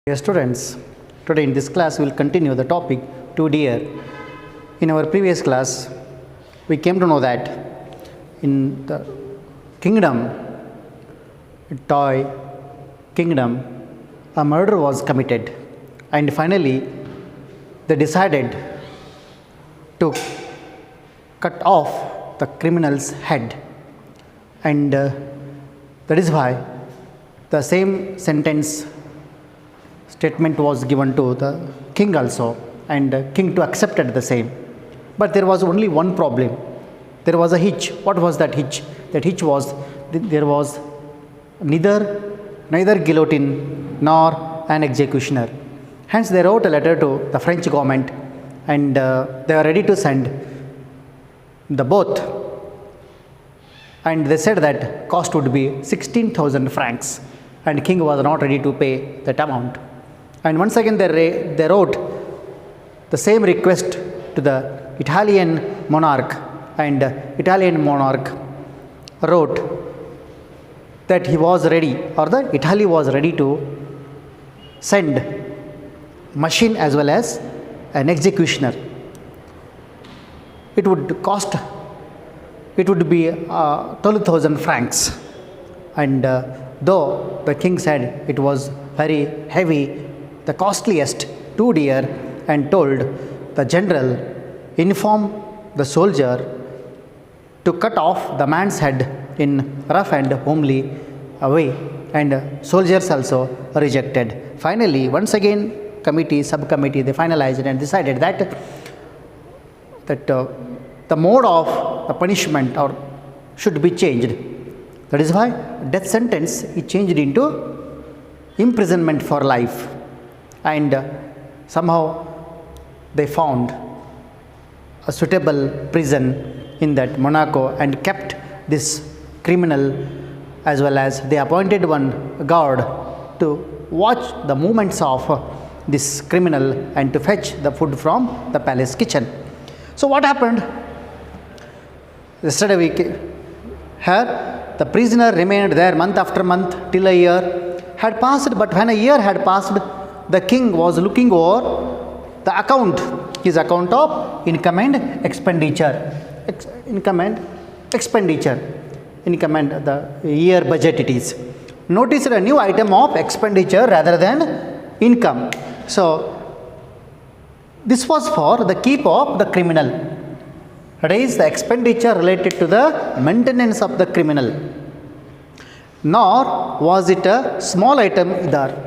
Dear students, today in this class we will continue the topic to deer. In our previous class, we came to know that in the kingdom, toy kingdom, a murder was committed, and finally they decided to cut off the criminal's head, and that is why the same sentence statement was given to the king also, and king too accepted the same. But there was only one problem. There was a hitch. What was that hitch? That hitch was there was neither guillotine nor an executioner. Hence they wrote a letter to the French government, and they are ready to send the both, and they said that cost would be 16,000 francs, and king was not ready to pay that amount. And once again they wrote the same request to the Italian monarch, and Italian monarch wrote that he was ready, or the Italy was ready to send machine as well as an executioner. It would be 12,000 francs, and though the king said it was very heavy, the costliest, too dear, and told the general, inform the soldier to cut off the man's head in rough and homely way, and soldiers also rejected. Finally, once again, subcommittee, they finalized and decided that the mode of the punishment should be changed. That is why death sentence is changed into imprisonment for life. And somehow they found a suitable prison in that Monaco and kept this criminal, as well as they appointed one guard to watch the movements of this criminal and to fetch the food from the palace kitchen. So what happened? Yesterday the prisoner remained there month after month till a year had passed, but when a year had passed, the king was looking over the account, his account of income and expenditure, the year budget it is. Noticed a new item of expenditure rather than income. So this was for the keep of the criminal. That is the expenditure related to the maintenance of the criminal. Nor was it a small item either,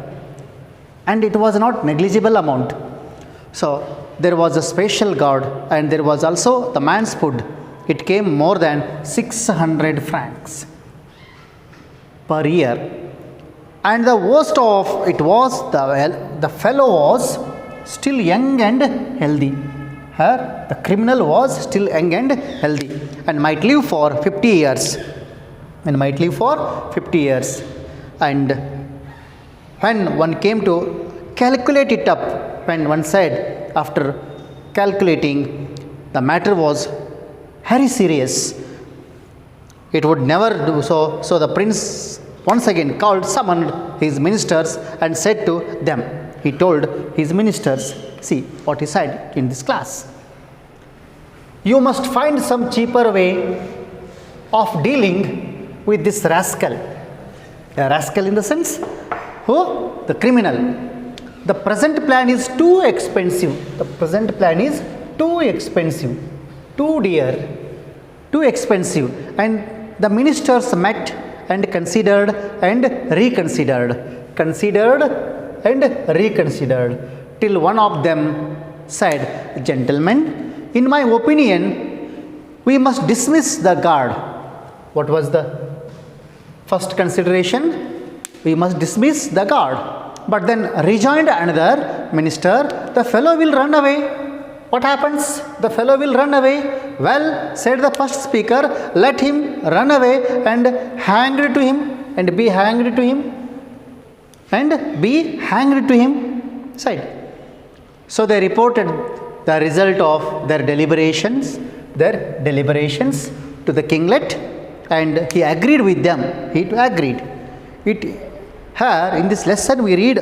and it was not negligible amount. So there was a special guard, and there was also the man's food. It came more than 600 francs per year. And the worst of it was the fellow was still young and healthy. The criminal was still young and healthy, and might live for 50 years. And when one came to calculate it up, when one said after calculating, the matter was very serious. It would never do so. So the prince once again summoned his ministers and said to them, he told his ministers, see what he said in this class. You must find some cheaper way of dealing with this rascal. A rascal in the sense, who? The criminal. The present plan is too expensive. Too dear, too expensive. And the ministers met and considered and reconsidered. Till one of them said, gentlemen, in my opinion, we must dismiss the guard. What was the first consideration? We must dismiss the guard. But then rejoined another minister, the fellow will run away. What happens? The fellow will run away. Well, said the first speaker, let him run away and hanged to him, and be hanged to him. Said. So they reported the result of their deliberations to the kinglet, and he agreed with them. Here in this lesson we read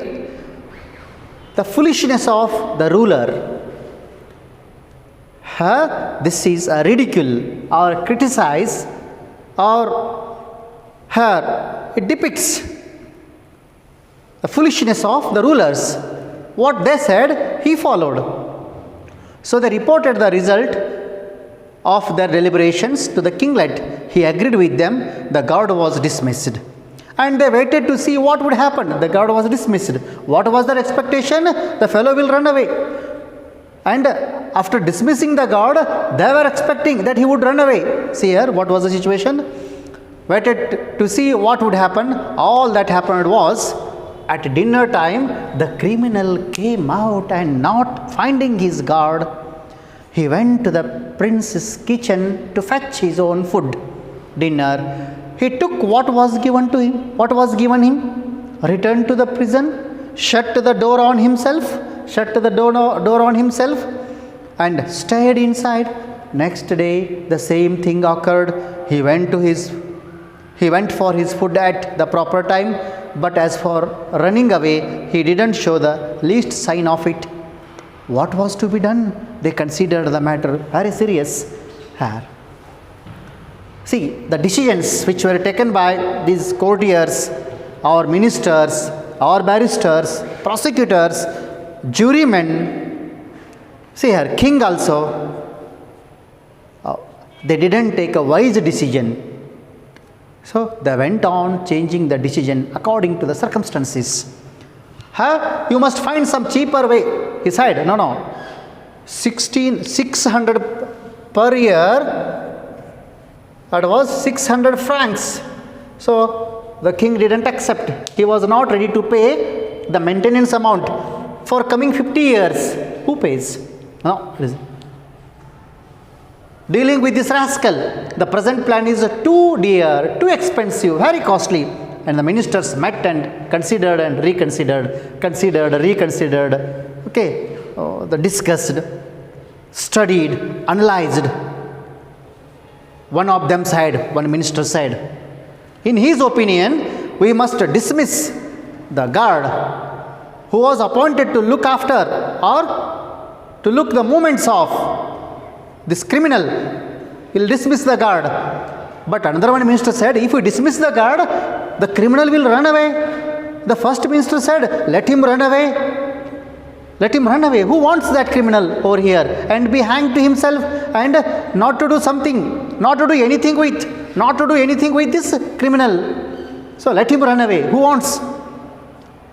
the foolishness of the ruler. This is a ridicule or criticize, or here it depicts the foolishness of the rulers. What they said, he followed. So they reported the result of their deliberations to the kinglet. He agreed with them. The guard was dismissed. And they waited to see what would happen. The guard was dismissed. What was their expectation? The fellow will run away. And after dismissing the guard, they were expecting that he would run away. See here, what was the situation? Waited to see what would happen. All that happened was, at dinner time, the criminal came out, and not finding his guard, he went to the prince's kitchen to fetch his own food, dinner. He took what was given to him. What was given him? Returned to the prison, shut the door on himself, and stayed inside. Next day, the same thing occurred. He went for his food at the proper time, but as for running away, he didn't show the least sign of it. What was to be done? They considered the matter very serious. See, the decisions which were taken by these courtiers, or ministers, or barristers, prosecutors, jurymen, see here, king also, they didn't take a wise decision. So they went on changing the decision according to the circumstances. You must find some cheaper way. He said, no. 600 per year, that was 600 francs. So the king didn't accept. He was not ready to pay the maintenance amount for coming 50 years. Who pays? No. Dealing with this rascal, the present plan is too dear, too expensive, very costly. And the ministers met and considered and reconsidered, okay, they discussed, studied, analyzed. One of them said, one minister said, in his opinion, we must dismiss the guard who was appointed to look after or to look the movements of this criminal. Will dismiss the guard. But another one minister said, if we dismiss the guard, the criminal will run away. The first minister said, let him run away. Let him run away. Who wants that criminal over here and be hanged to himself and not to do something, not to do anything with this criminal? So let him run away. Who wants?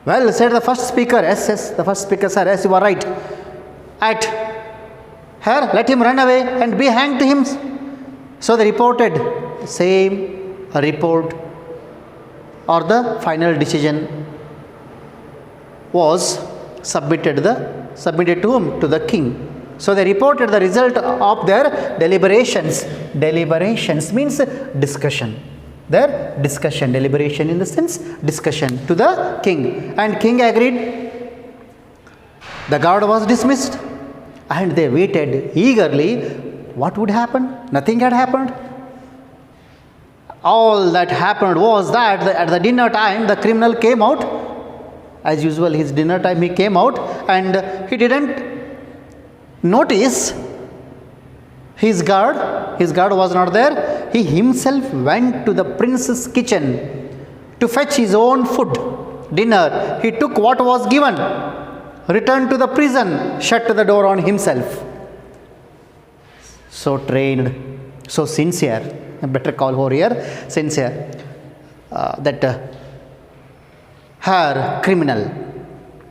Well, said the first speaker, yes, the first speaker said, yes, you are right. Here, let him run away and be hanged to him. So they reported same report, or the final decision was submitted to whom? To the king. So they reported the result of their deliberations. Deliberations means discussion. Their discussion, deliberation in the sense discussion, to the king. And king agreed. The guard was dismissed. And they waited eagerly. What would happen? Nothing had happened. All that happened was that at the dinner time, the criminal came out. As usual, his dinner time, he came out, and he didn't notice his guard. His guard was not there. He himself went to the prince's kitchen to fetch his own food, dinner. He took what was given, returned to the prison, shut the door on himself. So trained, so sincere, a better call over here, sincere, her criminal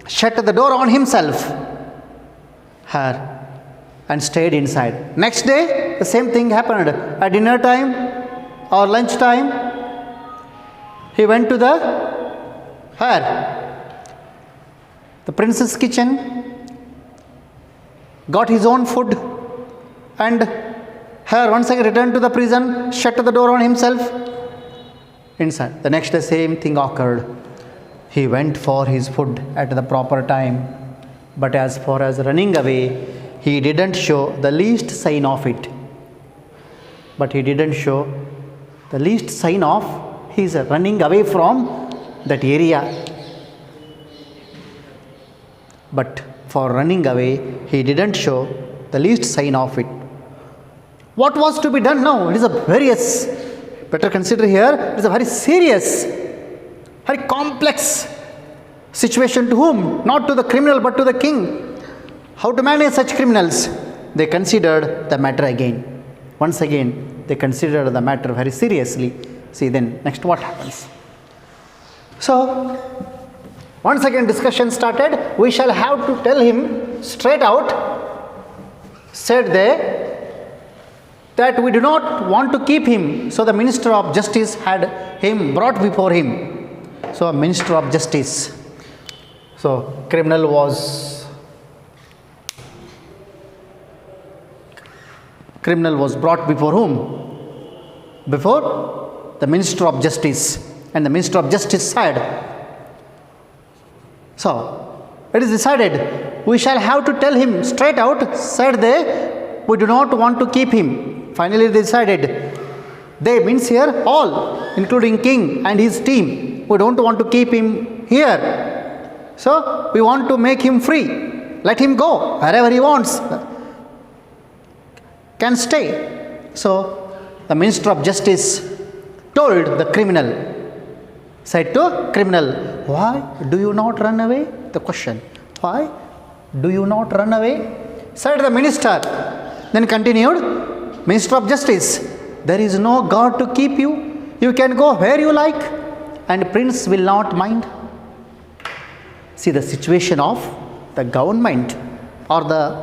shut the door on himself, and stayed inside. Next day, the same thing happened. At dinner time or lunch time, he went to the prince's kitchen, got his own food, and once again returned to the prison, shut the door on himself, inside. The next day, same thing occurred. He went for his food at the proper time, but as far as running away, he didn't show the least sign of it. But he didn't show the least sign of his running away from that area. But for running away, he didn't show the least sign of it. What was to be done now? It is a better consider here, it is a very serious, very complex situation. To whom? Not to the criminal, but to the king. How to manage such criminals? They considered the matter again. Once again, they considered the matter very seriously. See then, next what happens? So, once again discussion started. We shall have to tell him straight out, said they, that we do not want to keep him. So the minister of justice had him brought before him. So a minister of justice. So criminal was brought before whom? Before the minister of justice. And the minister of justice said, so it is decided, we shall have to tell him straight out, said they, we do not want to keep him. Finally they decided, they means here all, including king and his team, we don't want to keep him here. So we want to make him free. Let him go wherever he wants, can stay. So the minister of justice told the criminal, said to criminal, why do you not run away? The question, why do you not run away? Said the minister. Then continued, Minister of Justice, there is no God to keep you. You can go where you like and prince will not mind. See the situation of the government or the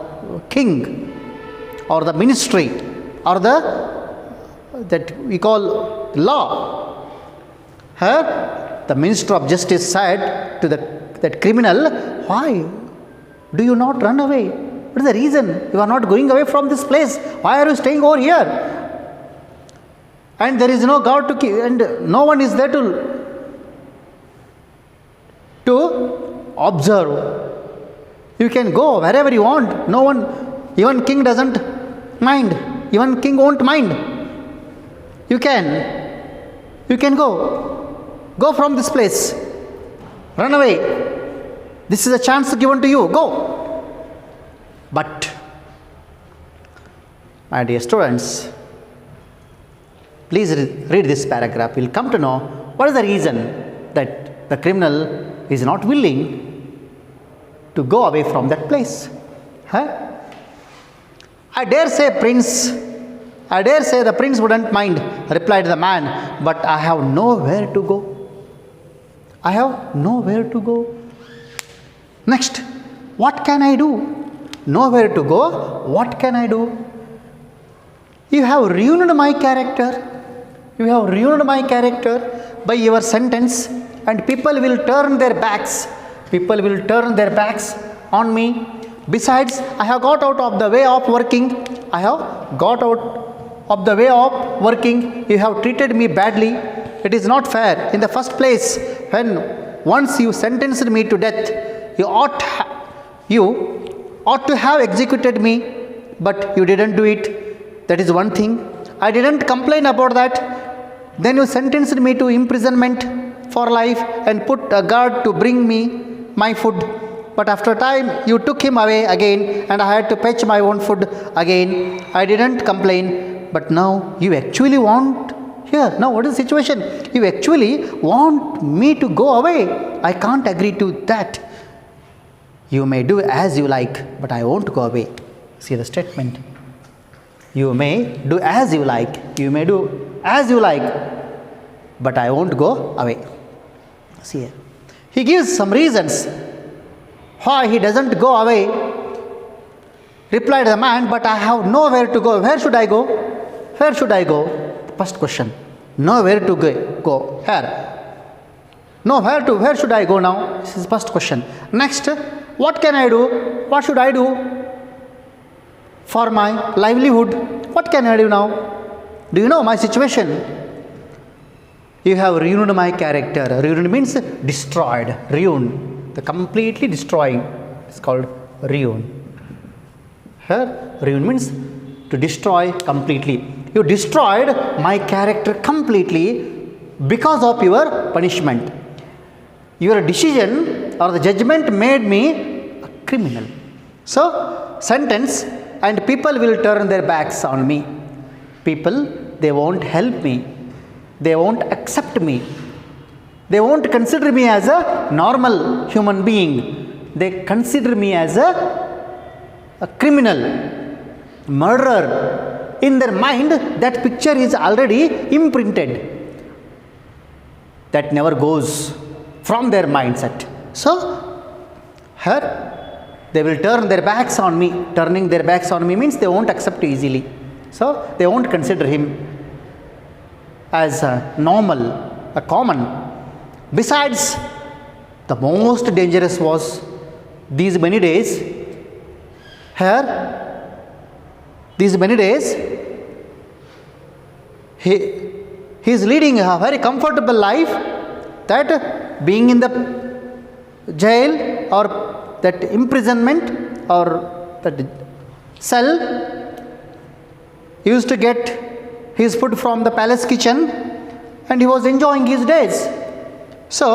king or the ministry or that we call law. Here, the Minister of Justice said to that criminal, why do you not run away? What is the reason? You are not going away from this place. Why are you staying over here? And there is no God to keep, and no one is there to observe. You can go wherever you want. No one, even king doesn't mind. Even king won't mind. You can go from this place. Run away. This is a chance given to you. Go. But, my dear students, please read this paragraph. We'll come to know what is the reason that the criminal is not willing to go away from that place. I dare say the prince wouldn't mind, replied the man, but I have nowhere to go. I have nowhere to go. Next, what can I do? Nowhere to go, what can I do? You have ruined my character. You have ruined my character by your sentence, and people will turn their backs. People will turn their backs on me. Besides, I have got out of the way of working. I have got out of the way of working. You have treated me badly. It is not fair. In the first place, when once you sentenced me to death, you ought to have executed me, but you didn't do it. That is one thing. I didn't complain about that. Then you sentenced me to imprisonment for life and put a guard to bring me my food. But after a time, you took him away again and I had to fetch my own food again. I didn't complain, but now you actually want, here, now what is the situation? You actually want me to go away. I can't agree to that. You may do as you like, but I won't go away. See the statement. You may do as you like. You may do as you like, but I won't go away. See here. He gives some reasons why he doesn't go away. Replied the man, but I have nowhere to go. Where should I go? Where should I go? First question. Nowhere to go. Here. No, where should I go now? This is first question. Next, what can I do? What should I do for my livelihood? What can I do now? Do you know my situation? You have ruined my character. Ruined means destroyed. Ruined. The completely destroying. It's called ruin. Here, ruin means to destroy completely. You destroyed my character completely because of your punishment. Your decision or the judgment made me a criminal. So, sentence, and people will turn their backs on me. People, they won't help me. They won't accept me. They won't consider me as a normal human being. They consider me as a criminal, murderer. In their mind, that picture is already imprinted. That never goes from their mindset. So, here they will turn their backs on me. Turning their backs on me means they won't accept easily. So, they won't consider him as a normal, a common. Besides, the most dangerous was these many days. Here, these many days, he is leading a very comfortable life, that being in the jail or that imprisonment or that cell, he used to get his food from the palace kitchen and he was enjoying his days. So,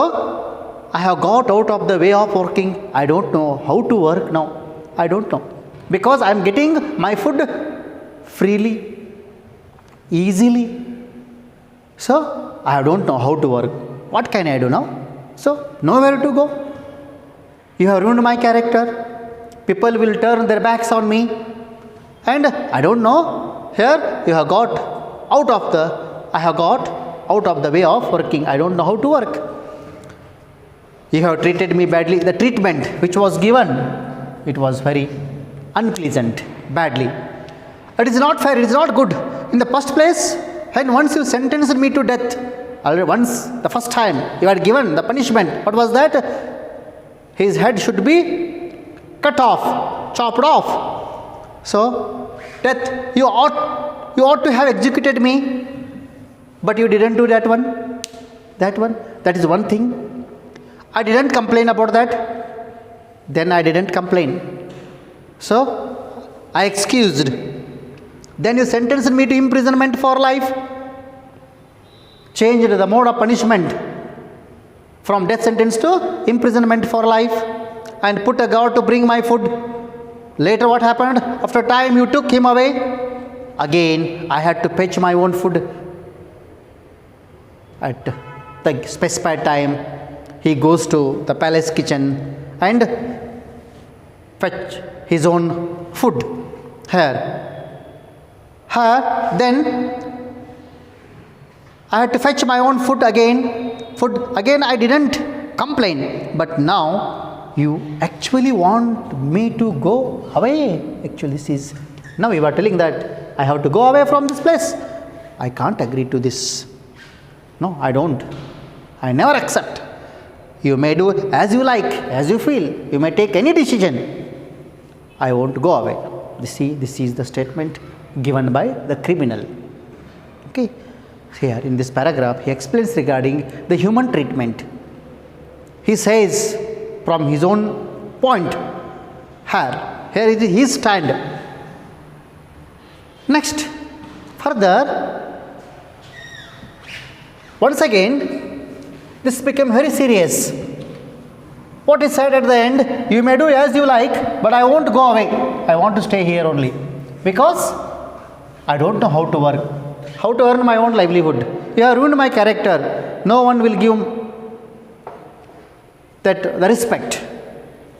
I have got out of the way of working. I don't know how to work now. I don't know. Because I am getting my food freely, easily. So, I don't know how to work. What can I do now? So, nowhere to go. You have ruined my character. People will turn their backs on me. And I don't know. Here, you have got out of the, I have got out of the way of working. I don't know how to work. You have treated me badly. The treatment which was given, it was very unpleasant, badly. It is not fair, it is not good. In the first place, and once you sentenced me to death, once, the first time you had given the punishment, what was that? His head should be cut off, chopped off. So, death, you ought to have executed me, but you didn't do that one. That is one thing. I didn't complain about that. Then I didn't complain. So, I excused. Then you sentenced me to imprisonment for life. Changed the mode of punishment from death sentence to imprisonment for life. And put a guard to bring my food. Later what happened? After time you took him away. Again, I had to fetch my own food. At the specified time, he goes to the palace kitchen and fetch his own food. Here, then I had to fetch my own food again. I didn't complain. But now you actually want me to go away. Actually, now you are telling that I have to go away from this place. I can't agree to this. No, I don't. I never accept. You may do as you like, as you feel. You may take any decision. I won't go away. This is the statement given by the criminal. Okay. Here in this paragraph, he explains regarding the human treatment. He says from his own point. Here is his stand. Next, further, once again, this became very serious. What is said at the end? You may do as you like, but I won't go away. I want to stay here only. Because I don't know how to work, how to earn my own livelihood. You have ruined my character. No one will give the respect.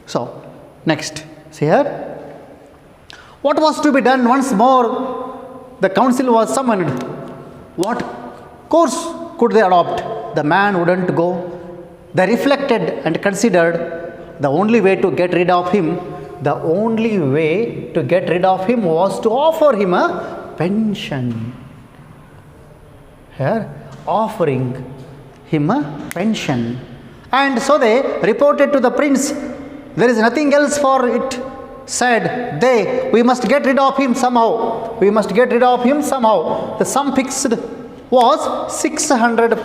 So, next, see here. What was to be done? Once more, the council was summoned. What course could they adopt? The man wouldn't go. They reflected and considered the only way to get rid of him. The only way to get rid of him was to offer him a pension. Here, offering him a pension. And so they reported to the prince. There is nothing else for it. Said they, we must get rid of him somehow. We must get rid of him somehow. The sum fixed was 600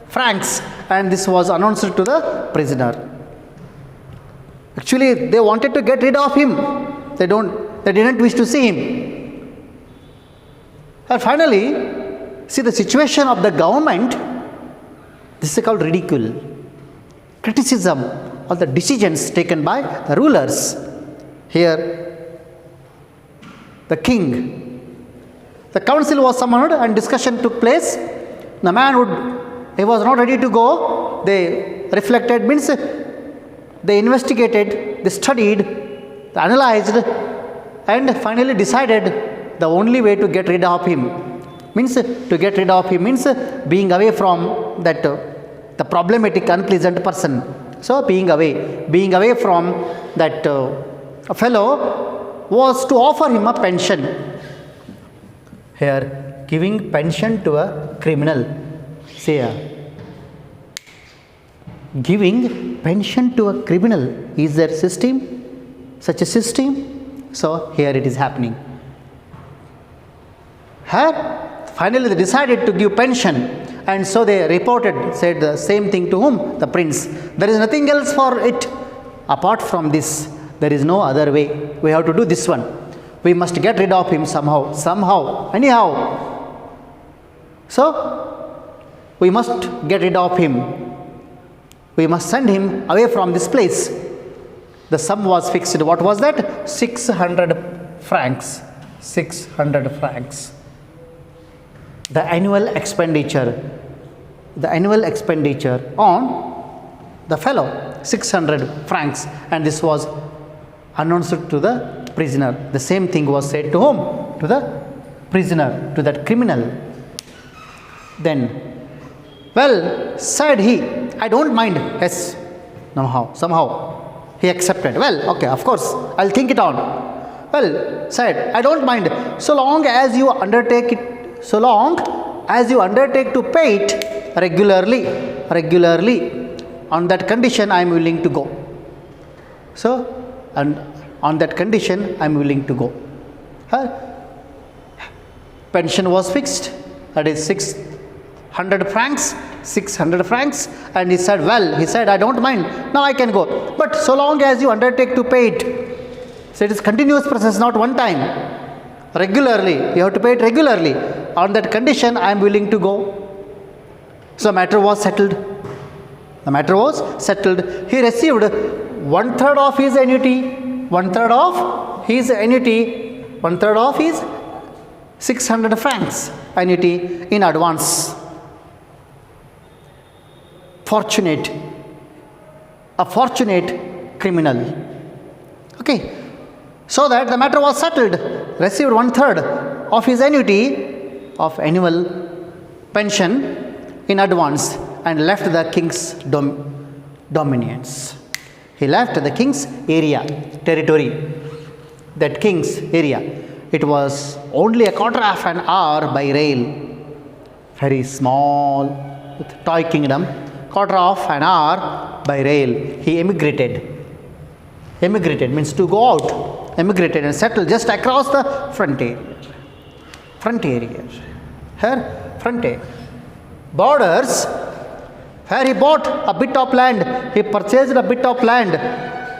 francs, and this was announced to the prisoner. Actually, they wanted to get rid of him. They didn't wish to see him. And finally, see the situation of the government. This is called ridicule, criticism all the decisions taken by the rulers. Here, the king. The council was summoned and discussion took place. The man he was not ready to go. They reflected, means they investigated, they studied, they analyzed, and finally decided the only way to get rid of him means being away from that the problematic, unpleasant person. So being away from that fellow was to offer him a pension. Here, giving pension to a criminal. See here. Giving pension to a criminal. Is there such a system? So here it is happening. Here, finally they decided to give pension, and so they said the same thing to whom? The prince. There is nothing else for it apart from this. There is no other way. We have to do this one. We must get rid of him somehow, anyhow. So, we must get rid of him. We must send him away from this place. The sum was fixed. What was that? 600 francs. 600 francs. The annual expenditure on the fellow, 600 francs. And this was announced to the prisoner. The same thing was said to whom? To the prisoner, to that criminal. Then, well, said he, I don't mind. Yes, somehow he accepted. Well, okay, of course, I'll think it on. Well, said, I don't mind, so long as you undertake to pay it regularly. On that condition, I am willing to go. So, and on that condition, I am willing to go. Pension was fixed, that is 600 francs, and he said, I don't mind, now I can go. But so long as you undertake to pay it, so it is continuous process, not one time. Regularly, you have to pay it regularly. On that condition, I am willing to go. So matter was settled. He received 1/3 of his annuity, 1/3 of his 600 francs annuity in advance. A fortunate criminal. Okay. So that the matter was settled, received 1/3 of his of annual pension in advance, and left the king's dominions. He left the king's territory, that king's area. It was only a quarter of an hour by rail, very small, toy kingdom, quarter of an hour by rail. He emigrated means to go out. Emigrated and settled just across the frontier. Borders, where he bought a bit of land, he purchased a bit of land,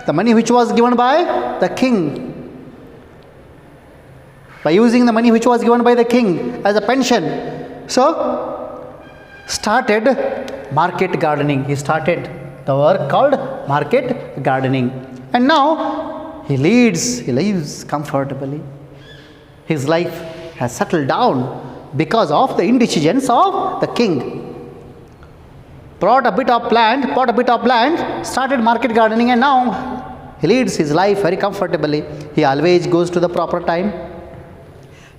the money which was given by the king. By using the money which was given by the king as a pension. So, started market gardening. He started the work called market gardening. And now, he lives comfortably. His life has settled down because of the indecisions of the king. Bought a bit of land, started market gardening, and now he leads his life very comfortably. He always goes to the proper time.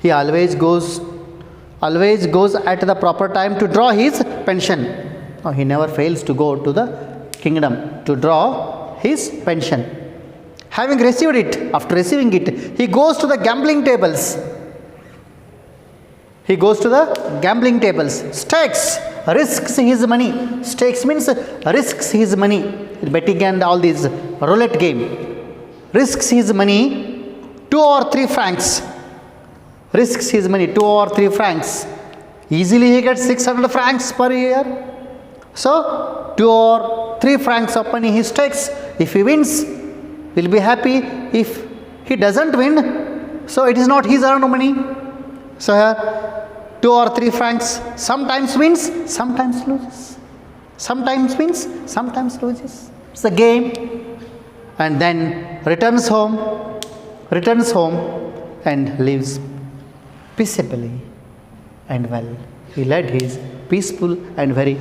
He always goes at the proper time to draw his pension. No, he never fails to go to the kingdom to draw his pension. Having received it, after receiving it, he goes to the gambling tables. Stakes, risks his money. Stakes means risks his money. Betting and all these roulette game. Risks his money 2 or 3 francs. Easily he gets 600 francs per year. So 2 or 3 francs of money he stakes. If he wins, will be happy. If he doesn't win, so it is not his earned money. So here 2 or 3 francs, sometimes wins, sometimes loses. It's a game, and then returns home and lives peaceably and well. He led his peaceful and very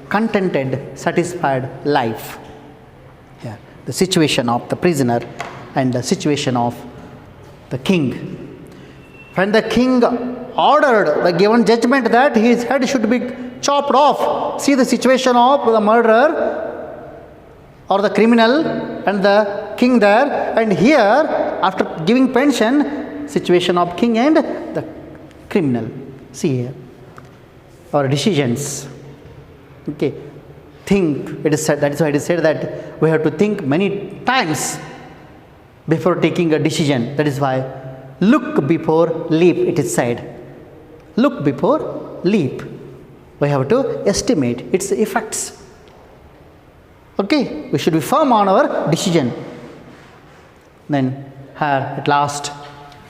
contented, satisfied life. Yeah. The situation of the prisoner and the situation of the king. When the king ordered the given judgment that his head should be chopped off, see the situation of the murderer or the criminal and the king there, and here after giving pension, situation of king and the criminal. See here our decisions. Okay, think. It is said, that is why it is said that we have to think many times before taking a decision. That is why look before leap, it is said. Look before leap. We have to estimate its effects. Okay, we should be firm on our decision. Then here at last,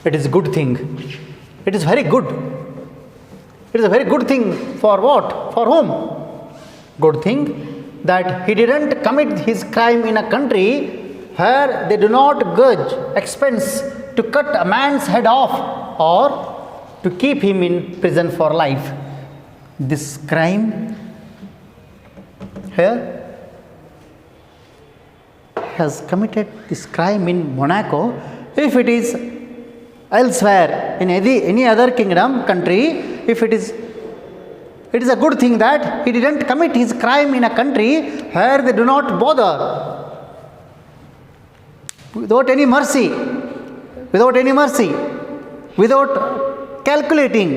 it is a good thing. It is very good. It is a very good thing for what? For whom? Good thing that he didn't commit his crime in a country where they do not grudge expense to cut a man's head off or to keep him in prison for life. This crime here has committed this crime in Monaco. If it is elsewhere in any other kingdom, country, if it is a good thing that he didn't commit his crime in a country where they do not bother without any mercy, without calculating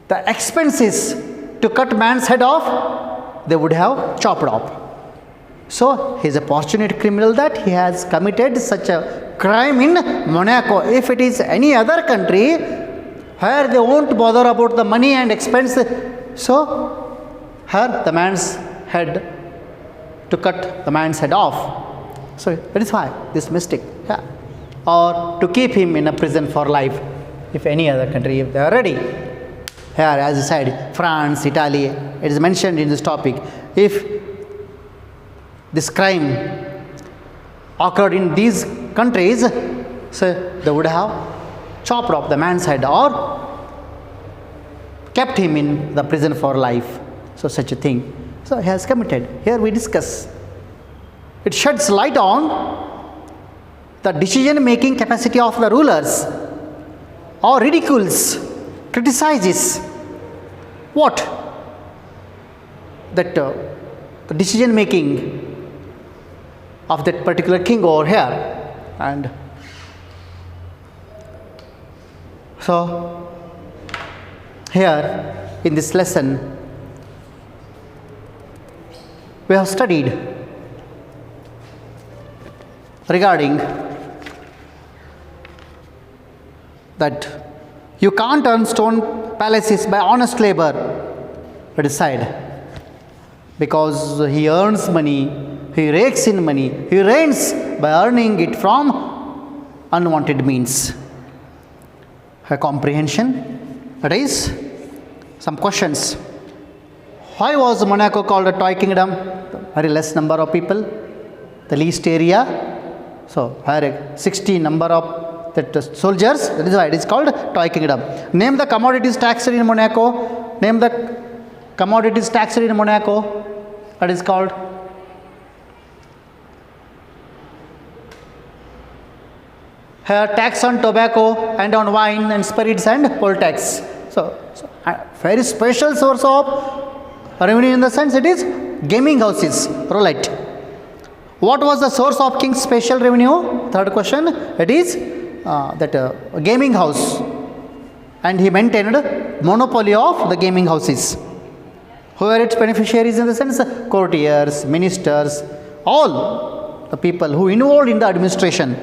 the expenses to cut man's head off, they would have chopped off. So he is a fortunate criminal that he has committed such a crime in Monaco. If it is any other country where they won't bother about the money and expense, so here the man's head, to cut the man's head off. So that is why this mistake, yeah. Or to keep him in a prison for life. If any other country, if they are ready. Here, as I said, France, Italy, it is mentioned in this topic. If this crime occurred in these countries, so they would have chopped off the man's head or kept him in the prison for life. So such a thing. So he has committed. Here we discuss. It sheds light on the decision making capacity of the rulers, or ridicules, criticizes what? That the decision making of that particular king over here. And so here in this lesson we have studied regarding that you can't earn stone palaces by honest labor, it is said, because he earns money, he rakes in money, he reigns by earning it from unwanted means. A comprehension, that is, some questions. Why was Monaco called a toy kingdom? Very less number of people, the least area. So, here 60 number of that soldiers, that is why it is called toy kingdom. Name the commodities taxed in Monaco. Name the commodities taxed in Monaco. That is called here tax on tobacco and on wine and spirits and poll tax. So very special source of revenue in the sense it is gaming houses, roulette. What was the source of king's special revenue? Third question, it is gaming house, and he maintained monopoly of the gaming houses. Who were its beneficiaries in the sense? Courtiers, ministers, all the people who involved in the administration.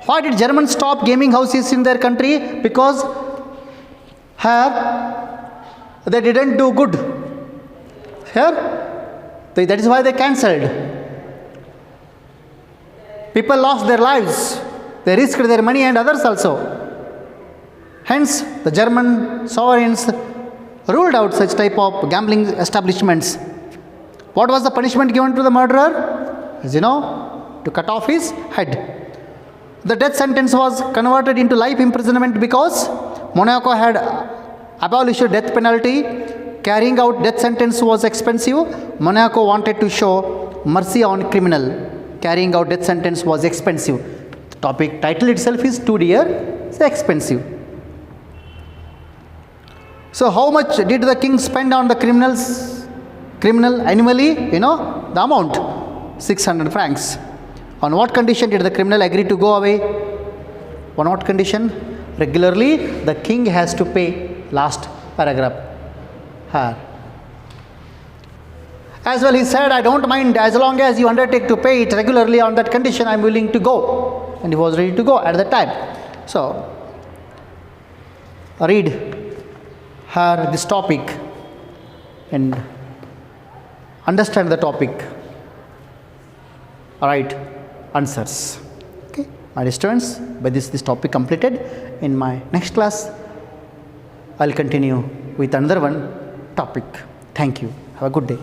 Why did Germans stop gaming houses in their country? Because here they didn't do good. Here that is why they cancelled. People lost their lives. They risked their money and others also. Hence, the German sovereigns ruled out such type of gambling establishments. What was the punishment given to the murderer? As you know, to cut off his head. The death sentence was converted into life imprisonment because Monaco had abolished death penalty. Carrying out death sentence was expensive. Monaco wanted to show mercy on criminal. Carrying out death sentence was expensive. The topic title itself is too dear, it's expensive. So how much did the king spend on the criminal annually? The amount 600 francs. On what condition did the criminal agree to go away? On what condition? Regularly the king has to pay. Last paragraph here. As well he said, I don't mind as long as you undertake to pay it regularly. On that condition I am willing to go. And he was ready to go at that time. So read here this topic and understand the topic. Alright, answers. Okay, my dear students, by this topic completed. In my next class I will continue with another one topic. Thank you. Have a good day.